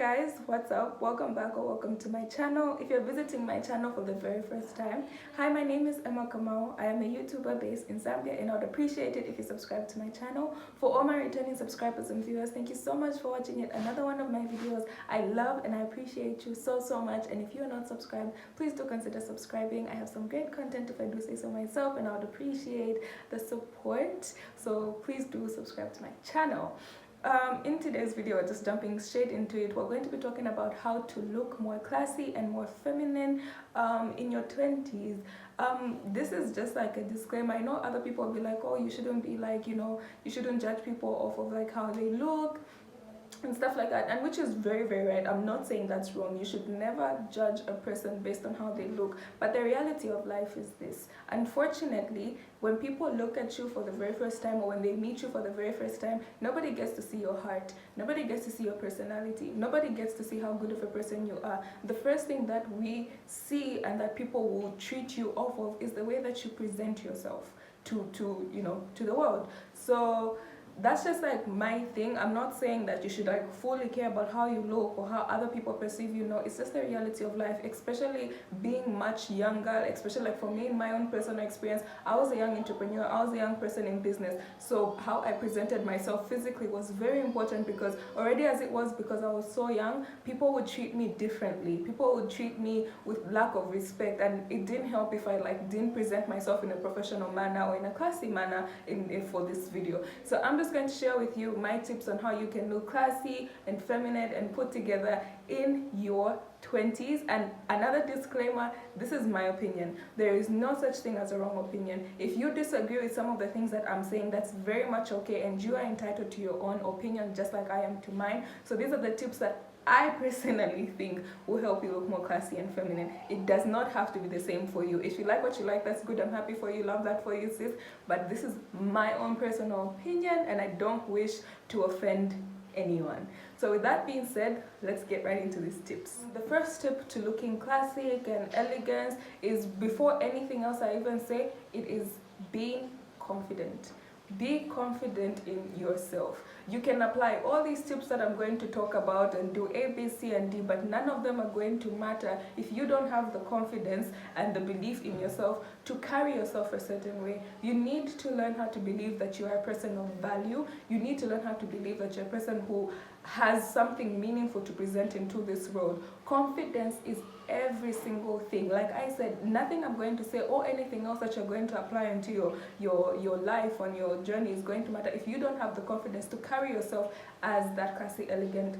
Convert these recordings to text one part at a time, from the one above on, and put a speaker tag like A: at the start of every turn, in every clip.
A: guys, what's up? Welcome back or welcome to my channel. If you're visiting my channel for the very first time, hi, my name is Kamau. I am a YouTuber based in Zambia, and I would appreciate it if you subscribe to my channel. For all my returning subscribers and viewers, thank you so much for watching yet another one of my videos. I love and I appreciate you so much, and if you are not subscribed, please do consider subscribing. I have some great content, if I do say so myself, and I would appreciate the support, so please do subscribe to my channel. In today's video, just jumping straight into it, we're going to be talking about how to look more classy and more feminine in your 20s. This is just like a disclaimer. I know other people will be like, oh, you shouldn't be like, you shouldn't judge people off of like how they look and stuff like that, and which is very right. I'm not saying that's wrong. You should never judge a person based on how they look, but the reality of life is this: unfortunately, when people look at you for the very first time, or when they meet you for the very first time, nobody gets to see your heart, nobody gets to see your personality, nobody gets to see how good of a person you are. The first thing that we see and that people will treat you off of is the way that you present yourself to the world. So that's just like my thing. I'm not saying that you should like fully care about how you look or how other people perceive you. No, it's just the reality of life, especially being much younger. Especially like for me, in my own personal experience, I was a young entrepreneur, I was a young person in business, so how I presented myself physically was very important, because already as it was, because I was so young, people would treat me differently, people would treat me with lack of respect, and it didn't help if I like didn't present myself in a professional manner or in a classy manner for this video. So I'm just going to share with you my tips on how you can look classy and feminine and put together in your 20s. And another disclaimer, this is my opinion. There is no such thing as a wrong opinion. If you disagree with some of the things that I'm saying, that's very much okay, and you are entitled to your own opinion just like I am to mine. So these are the tips that I personally think will help you look more classy and feminine. It does not have to be the same for you. If you like what you like, that's good. I'm happy for you. Love that for you, sis. But this is my own personal opinion, and I don't wish to offend anyone. So with that being said, let's get right into these tips. The first tip to looking classic and elegant is, before anything else I even say, it is being confident. Be confident in yourself. You can apply all these tips that I'm going to talk about and do A, B, C, and D, but none of them are going to matter if you don't have the confidence and the belief in yourself to carry yourself a certain way. You need to learn how to believe that you are a person of value. You need to learn how to believe that you're a person who has something meaningful to present into this world. Confidence is every single thing. Like I said, nothing I'm going to say or anything else that you're going to apply into your life on your journey is going to matter if you don't have the confidence to carry yourself as that classy, elegant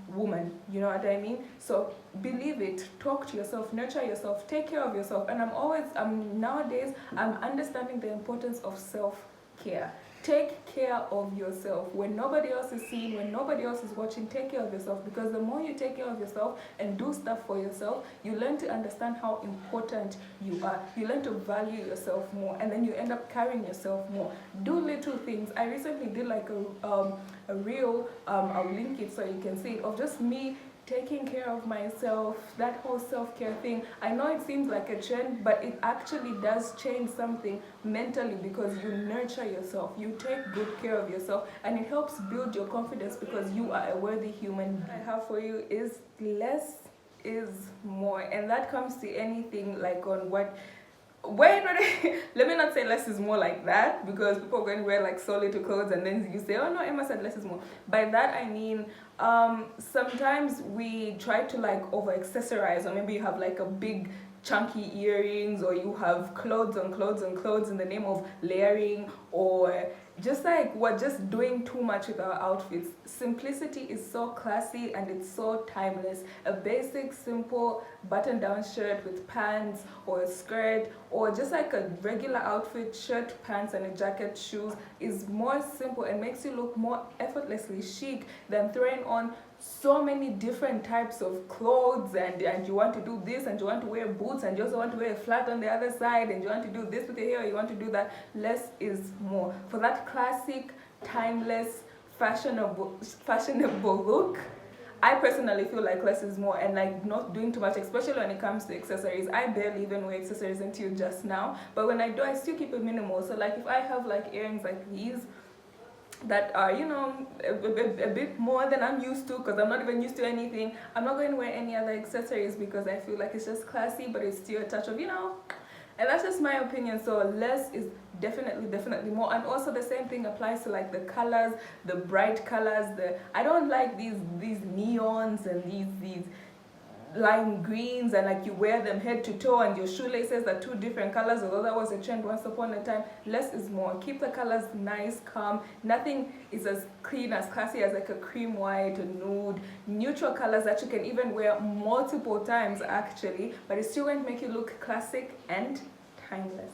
A: woman. You know what I mean? So believe it, talk to yourself, nurture yourself, take care of yourself. And nowadays I'm understanding the importance of self-care. Take care of yourself. When nobody else is seeing, when nobody else is watching, take care of yourself, because the more you take care of yourself and do stuff for yourself, you learn to understand how important you are. You learn to value yourself more, and then you end up carrying yourself more. Do little things. I recently did like a reel, I'll link it so you can see it, of just me taking care of myself, that whole self-care thing. I know it seems like a trend, but it actually does change something mentally, because you nurture yourself, you take good care of yourself, and it helps build your confidence, because you are a worthy human. What I have for you is less is more, and that comes to anything like on what let me not say less is more like that, because people are going to wear like so little clothes and then you say, oh no, Emma said less is more. By that I mean sometimes we try to like over accessorize, or maybe you have like a big chunky earrings, or you have clothes on clothes on clothes in the name of layering, or just like we're just doing too much with our outfits. Simplicity is so classy and it's so timeless. A basic, simple button-down shirt with pants or a skirt, or just like a regular outfit, shirt, pants, and a jacket, shoes, is more simple and makes you look more effortlessly chic than throwing on so many different types of clothes, and you want to do this, and you want to wear boots, and you also want to wear a flat on the other side, and you want to do this with your hair, you want to do that. Less is more. For that classic, timeless, fashionable look, I personally feel like less is more, and like not doing too much, especially when it comes to accessories. I barely even wear accessories until just now, but when I do, I still keep it minimal. So like if I have like earrings like these, that are, you know, a bit more than I'm used to, because I'm not even used to anything. I'm not going to wear any other accessories because I feel like it's just classy, but it's still a touch of, you know, and that's just my opinion. So less is definitely more. And also the same thing applies to like the colors, the bright colors. I don't like these neons and these lime greens, and like you wear them head to toe and your shoelaces are two different colors, although that was a trend once upon a time. Less is more. Keep the colors nice, calm. Nothing is as clean, as classy as like a cream white, a nude. Neutral colors that you can even wear multiple times actually, but it still won't make you look classic and timeless.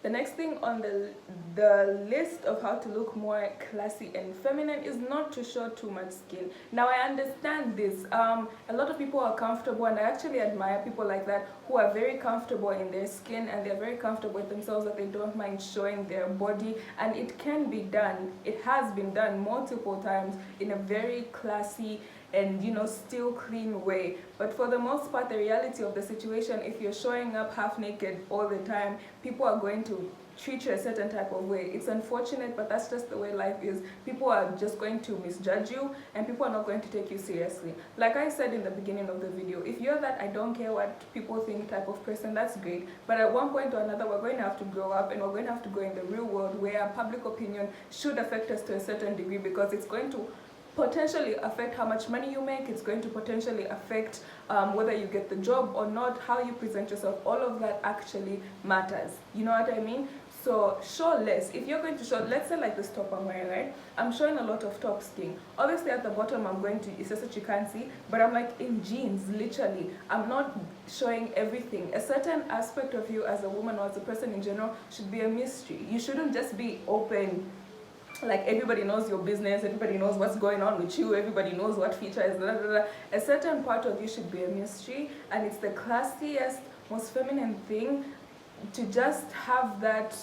A: The next thing on the list of how to look more classy and feminine is not to show too much skin. Now I understand this. A lot of people are comfortable, and I actually admire people like that who are very comfortable in their skin and they're very comfortable with themselves, that they don't mind showing their body, and it can be done. It has been done multiple times in a very classy and, you know, still clean way. But for the most part, the reality of the situation, if you're showing up half naked all the time, people are going to treat you a certain type of way. It's unfortunate, but that's just the way life is. People are just going to misjudge you, and people are not going to take you seriously. Like I said in the beginning of the video, if you're that I don't care what people think type of person, that's great. But at one point or another, we're going to have to grow up, and we're going to have to go in the real world where public opinion should affect us to a certain degree, because it's going to potentially affect how much money you make. It's going to potentially affect whether you get the job or not, how you present yourself. All of that actually matters. You know what I mean? So show less. If you're going to show, let's say like this top I'm wearing, right? I'm showing a lot of top skin. Obviously at the bottom I'm going to, it's just that you can't see, but I'm like in jeans, literally. I'm not showing everything. A certain aspect of you as a woman or as a person in general should be a mystery. You shouldn't just be open, like everybody knows your business, everybody knows what's going on with you, everybody knows what feature is, blah, blah, blah. A certain part of you should be a mystery, and it's the classiest, most feminine thing to just have that.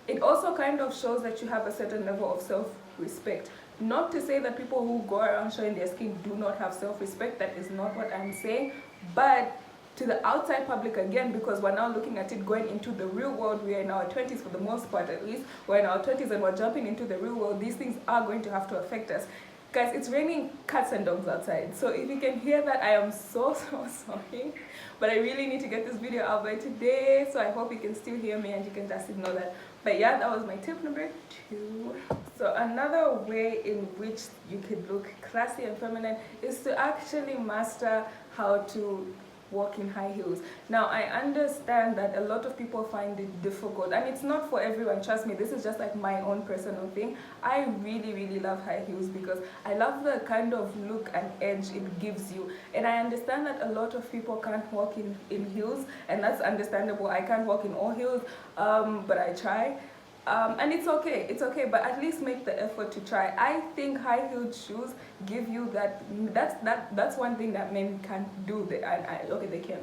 A: It also kind of shows that you have a certain level of self-respect. Not to say that people who go around showing their skin do not have self-respect, that is not what I'm saying, but to the outside public, again, because we're now looking at it going into the real world. We are in our 20s for the most part, at least. We're in our 20s and we're jumping into the real world. These things are going to have to affect us. Guys, it's raining cats and dogs outside. So if you can hear that, I am so sorry. But I really need to get this video out by today. So I hope you can still hear me and you can just ignore that. But yeah, that was my tip number 2. So another way in which you could look classy and feminine is to actually master how to walk in high heels. Now I understand that a lot of people find it difficult, and it's not for everyone, trust me. This is just like my own personal thing. I really love high heels because I love the kind of look and edge it gives you, and I understand that a lot of people can't walk in heels, and that's understandable. I can't walk in all heels, but I try. And it's okay, but at least make the effort to try. I think high-heeled shoes give you that. That's one thing that men can't do. Okay, they can.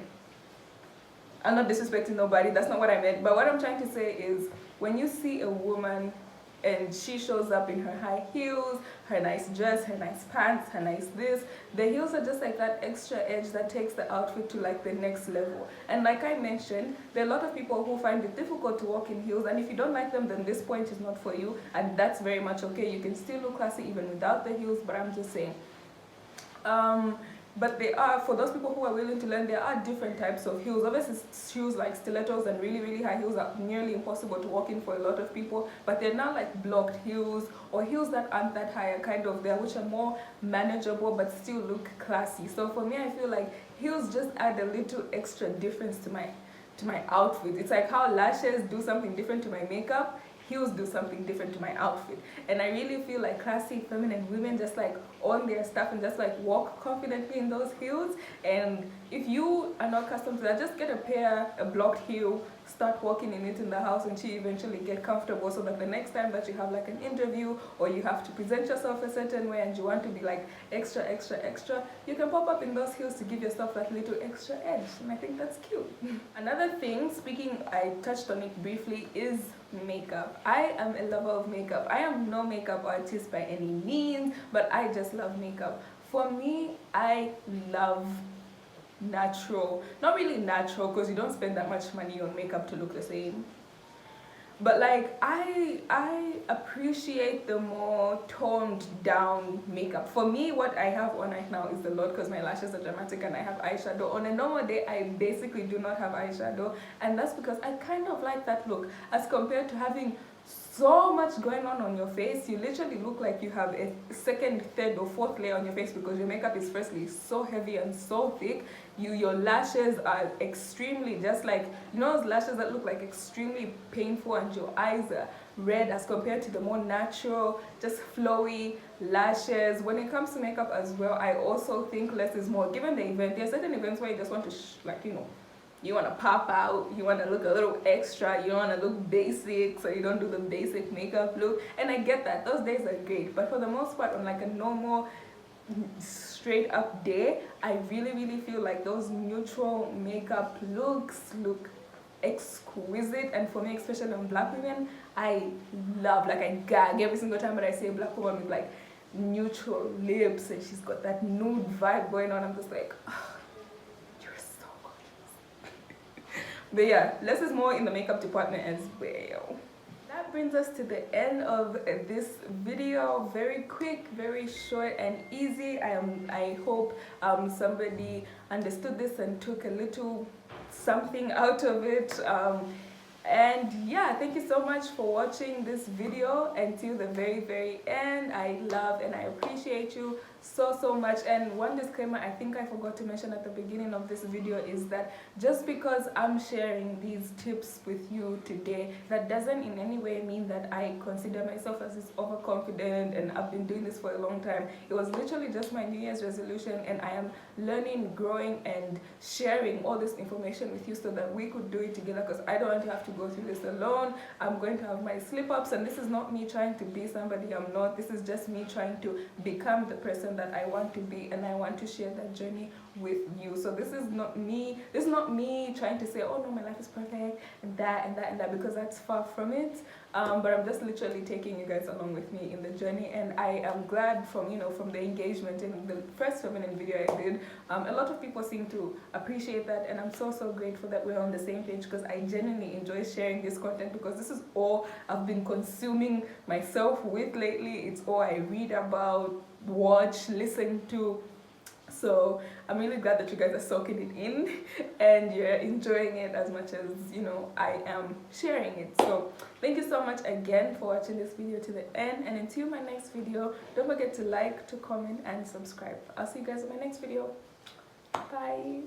A: I'm not disrespecting nobody. That's not what I meant. But what I'm trying to say is, when you see a woman and she shows up in her high heels, her nice dress, her nice pants, her nice this, the heels are just like that extra edge that takes the outfit to like the next level. And like I mentioned, there are a lot of people who find it difficult to walk in heels, and if you don't like them, then this point is not for you, and that's very much okay. You can still look classy even without the heels, but I'm just saying. But they are, for those people who are willing to learn, there are different types of heels. Obviously, shoes like stilettos and really high heels are nearly impossible to walk in for a lot of people, but they're now like blocked heels, or heels that aren't that high, kind of there, which are more manageable but still look classy. So for me, I feel like heels just add a little extra difference to my outfit. It's like how lashes do something different to my makeup, heels do something different to my outfit. And I really feel like classy feminine women just like own their stuff and just like walk confidently in those heels. And if you are not accustomed to that, just get a blocked heel, start walking in it in the house until you eventually get comfortable, so that the next time that you have like an interview or you have to present yourself a certain way and you want to be like extra, you can pop up in those heels to give yourself that little extra edge. And I think that's cute. Another thing, I touched on it briefly, is makeup. I am a lover of makeup. I am no makeup artist by any means, but I just love makeup. For me, I love natural, not really natural because you don't spend that much money on makeup to look the same, But like I appreciate the more toned down makeup. For me, what I have on right now is the lot because my lashes are dramatic and I have eyeshadow. On a normal day, I basically do not have eyeshadow, and that's because I kind of like that look as compared to having so much going on your face. You literally look like you have a second, third or fourth layer on your face because your makeup is firstly so heavy and so thick. Your lashes are extremely, just like, you know, those lashes that look like extremely painful, and your eyes are red as compared to the more natural, just flowy lashes. When it comes to makeup as well, I also think less is more. Given the event, there are certain events where you just want to like, you know, you want to pop out, you want to look a little extra, you don't want to look basic, so you don't do the basic makeup look. And I get that, those days are great, but for the most part, on like a normal straight up day, I really feel like those neutral makeup looks look exquisite. And for me, especially on black women, I love, like I gag every single time that I see a black woman with like neutral lips and she's got that nude vibe going on. I'm just like, oh, you're so gorgeous. But yeah, less is more in the makeup department as well. That brings us to the end of this video. Very quick, very short and easy. I hope somebody understood this and took a little something out of it. And yeah, thank you so much for watching this video until the very end. I love and I appreciate you so much. And one disclaimer I think I forgot to mention at the beginning of this video is that just because I'm sharing these tips with you today, that doesn't in any way mean that I consider myself as this overconfident and I've been doing this for a long time. It was literally just my New Year's resolution, and I am learning, growing and sharing all this information with you so that we could do it together, because I don't want to have to go through this alone. I'm going to have my slip-ups, and this is not me trying to be somebody I'm not. This is just me trying to become the person that I want to be, and I want to share that journey with you. So this is not me trying to say, oh no, my life is perfect and that, because that's far from it. But I'm just literally taking you guys along with me in the journey, and I am glad from the engagement in the first feminine video I did. A lot of people seem to appreciate that, and I'm so grateful that we're on the same page, because I genuinely enjoy sharing this content, because this is all I've been consuming myself with lately. It's all I read about, watch, listen to. So I'm really glad that you guys are soaking it in and you're enjoying it as much as I am sharing it. So thank you so much again for watching this video to the end, and until my next video, don't forget to like, to comment and subscribe. I'll see you guys in my next video. Bye.